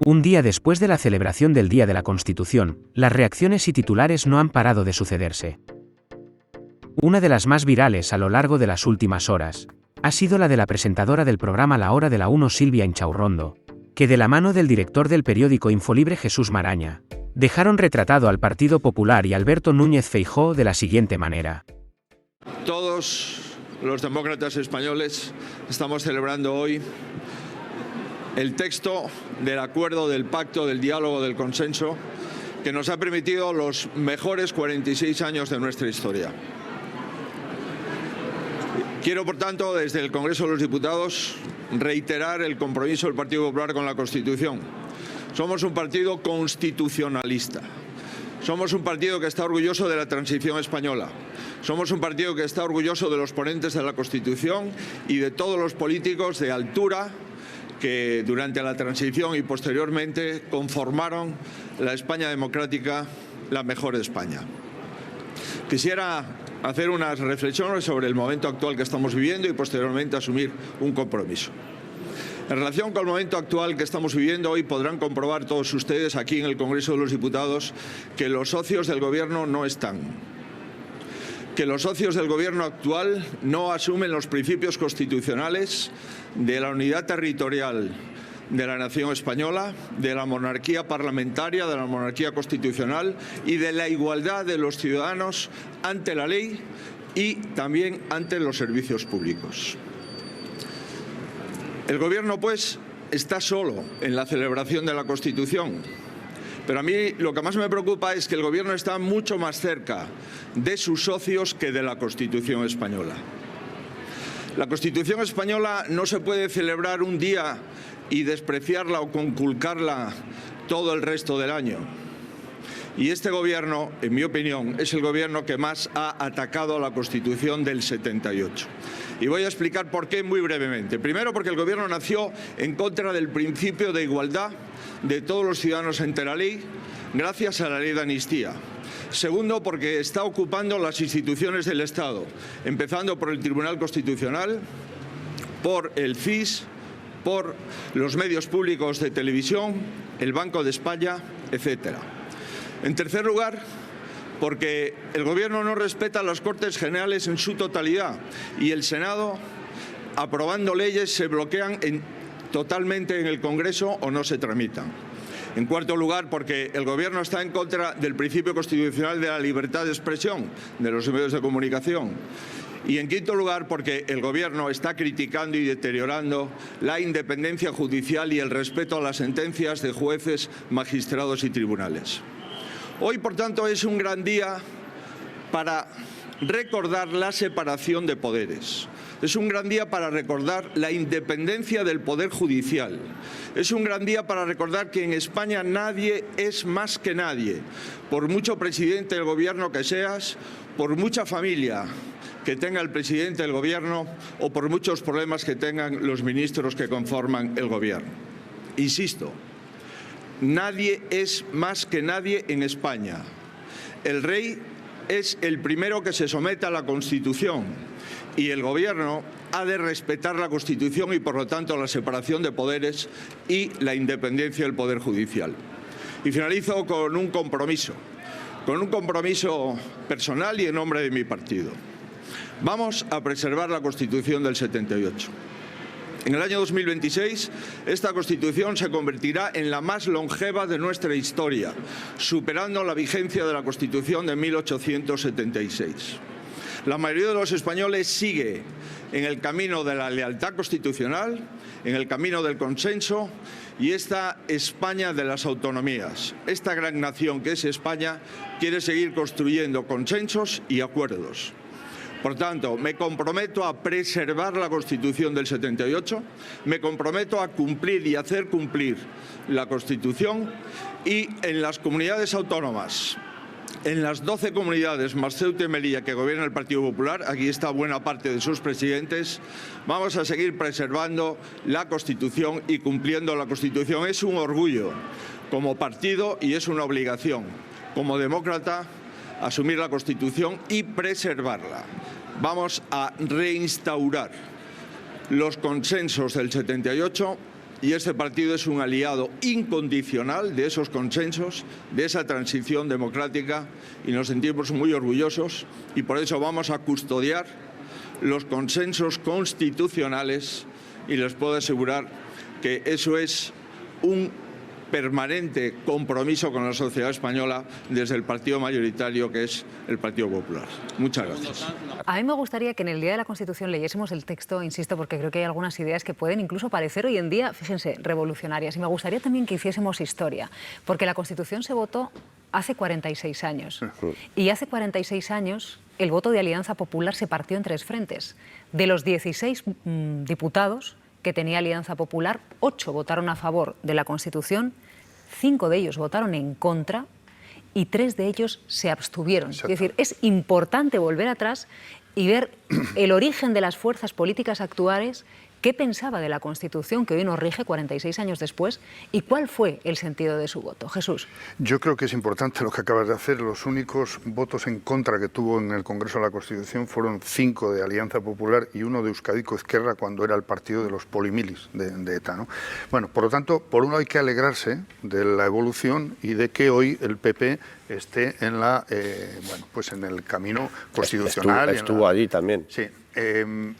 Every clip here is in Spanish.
Un día después de la celebración del Día de la Constitución, las reacciones y titulares no han parado de sucederse. Una de las más virales a lo largo de las últimas horas ha sido la de la presentadora del programa La Hora de la 1, Silvia Inchaurrondo, que de la mano del director del periódico Infolibre, Jesús Maraña, dejaron retratado al Partido Popular y Alberto Núñez Feijóo de la siguiente manera. Todos los demócratas españoles estamos celebrando hoy el texto del acuerdo, del pacto, del diálogo, del consenso que nos ha permitido los mejores 46 años de nuestra historia. Quiero, por tanto, desde el Congreso de los Diputados, reiterar el compromiso del Partido Popular con la Constitución. Somos un partido constitucionalista. Somos un partido que está orgulloso de la transición española. Somos un partido que está orgulloso de los ponentes de la Constitución y de todos los políticos de altura que durante la transición y posteriormente conformaron la España democrática, la mejor España. Quisiera hacer unas reflexiones sobre el momento actual que estamos viviendo y posteriormente asumir un compromiso. En relación con el momento actual que estamos viviendo, hoy podrán comprobar todos ustedes aquí en el Congreso de los Diputados que los socios del Gobierno no están. Que los socios del Gobierno actual no asumen los principios constitucionales de la unidad territorial de la nación española, de la monarquía parlamentaria, de la monarquía constitucional y de la igualdad de los ciudadanos ante la ley y también ante los servicios públicos. El Gobierno, pues, está solo en la celebración de la Constitución. Pero a mí lo que más me preocupa es que el Gobierno está mucho más cerca de sus socios que de la Constitución española. La Constitución española no se puede celebrar un día y despreciarla o conculcarla todo el resto del año. Y este Gobierno, en mi opinión, es el Gobierno que más ha atacado a la Constitución del 78. Y voy a explicar por qué muy brevemente. Primero, porque el Gobierno nació en contra del principio de igualdad de todos los ciudadanos ante la ley, gracias a la ley de amnistía. Segundo, porque está ocupando las instituciones del Estado, empezando por el Tribunal Constitucional, por el CIS, por los medios públicos de televisión, el Banco de España, etc. En tercer lugar, porque el Gobierno no respeta las Cortes Generales en su totalidad y el Senado, aprobando leyes, se bloquean totalmente en el Congreso o no se tramitan. En cuarto lugar, porque el Gobierno está en contra del principio constitucional de la libertad de expresión de los medios de comunicación. Y en quinto lugar, porque el Gobierno está criticando y deteriorando la independencia judicial y el respeto a las sentencias de jueces, magistrados y tribunales. Hoy, por tanto, es un gran día para recordar la separación de poderes. Es un gran día para recordar la independencia del Poder Judicial. Es un gran día para recordar que en España nadie es más que nadie. Por mucho presidente del Gobierno que seas, por mucha familia que tenga el presidente del Gobierno o por muchos problemas que tengan los ministros que conforman el Gobierno. Insisto, nadie es más que nadie en España. El rey es el primero que se somete a la Constitución y el Gobierno ha de respetar la Constitución y, por lo tanto, la separación de poderes y la independencia del Poder Judicial. Y finalizo con un compromiso personal y en nombre de mi partido. Vamos a preservar la Constitución del 78. En el año 2026, esta Constitución se convertirá en la más longeva de nuestra historia, superando la vigencia de la Constitución de 1876. La mayoría de los españoles sigue en el camino de la lealtad constitucional, en el camino del consenso y esta España de las autonomías. Esta gran nación que es España quiere seguir construyendo consensos y acuerdos. Por tanto, me comprometo a preservar la Constitución del 78, me comprometo a cumplir y hacer cumplir la Constitución y en las comunidades autónomas, en las 12 comunidades más Ceuta y Melilla que gobierna el Partido Popular, aquí está buena parte de sus presidentes, vamos a seguir preservando la Constitución y cumpliendo la Constitución. Es un orgullo como partido y es una obligación como demócrata asumir la Constitución y preservarla. Vamos a reinstaurar los consensos del 78 y este partido es un aliado incondicional de esos consensos, de esa transición democrática, y nos sentimos muy orgullosos y por eso vamos a custodiar los consensos constitucionales, y les puedo asegurar que eso es un permanente compromiso con la sociedad española desde el partido mayoritario, que es el Partido Popular. Muchas gracias. A mí me gustaría que en el Día de la Constitución leyésemos el texto, insisto, porque creo que hay algunas ideas que pueden incluso parecer hoy en día, fíjense, revolucionarias. Y me gustaría también que hiciésemos historia, porque la Constitución se votó hace 46 años. Y hace 46 años el voto de Alianza Popular se partió en 3 frentes. De los 16 diputados que tenía Alianza Popular, 8 votaron a favor de la Constitución, 5 de ellos votaron en contra y 3 de ellos se abstuvieron. Es decir, es importante volver atrás y ver el origen de las fuerzas políticas actuales, qué pensaba de la Constitución que hoy nos rige 46 años después y cuál fue el sentido de su voto. Jesús. Yo creo que es importante lo que acabas de hacer. Los únicos votos en contra que tuvo en el Congreso de la Constitución fueron 5 de Alianza Popular y 1 de Euskadiko Ezkerra, cuando era el partido de los polimilis de ETA, ¿no? Bueno, por lo tanto, por uno hay que alegrarse de la evolución y de que hoy el PP esté en la, bueno, pues en el camino constitucional. Estuvo allí también. Sí.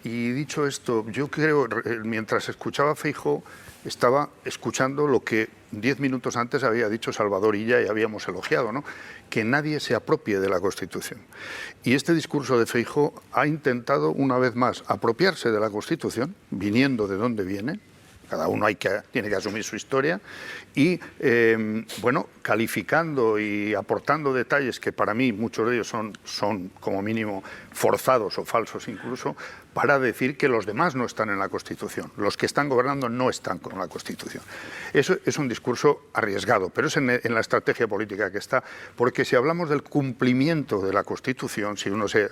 Y dicho esto, yo creo, mientras escuchaba a Feijóo, estaba escuchando lo que 10 minutos antes había dicho Salvador Illa y habíamos elogiado, ¿no? Que nadie se apropie de la Constitución. Y este discurso de Feijóo ha intentado una vez más apropiarse de la Constitución, viniendo de donde viene. Cada uno tiene que asumir su historia y, bueno, calificando y aportando detalles que para mí muchos de ellos son como mínimo forzados o falsos incluso, para decir que los demás no están en la Constitución. Los que están gobernando no están con la Constitución. Eso es un discurso arriesgado, pero es en la estrategia política que está, porque si hablamos del cumplimiento de la Constitución, si uno se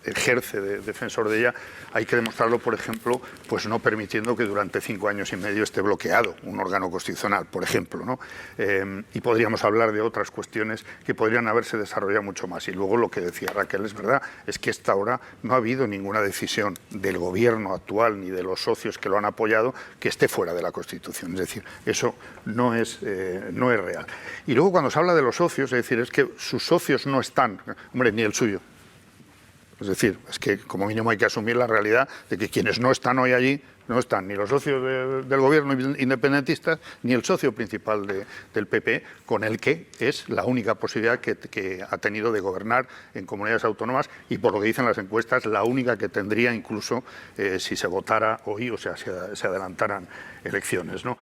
ejerce de defensor de ella, hay que demostrarlo, por ejemplo, pues no permitiendo que durante 5 años y medio esté bloqueado un órgano constitucional, por ejemplo, ¿no? Y podríamos hablar de otras cuestiones que podrían haberse desarrollado mucho más. Y luego lo que decía Raquel es verdad, es que hasta ahora no ha habido ninguna decisión del gobierno actual ni de los socios que lo han apoyado que esté fuera de la Constitución. Es decir, eso no es real. Y luego cuando se habla de los socios, es decir, es que sus socios no están, hombre, ni el suyo. Es decir, es que como mínimo hay que asumir la realidad de que quienes no están hoy allí no están ni los socios del gobierno independentistas ni el socio principal del PP, con el que es la única posibilidad que ha tenido de gobernar en comunidades autónomas y, por lo que dicen las encuestas, la única que tendría incluso si se votara hoy, o sea, se adelantaran elecciones, ¿no?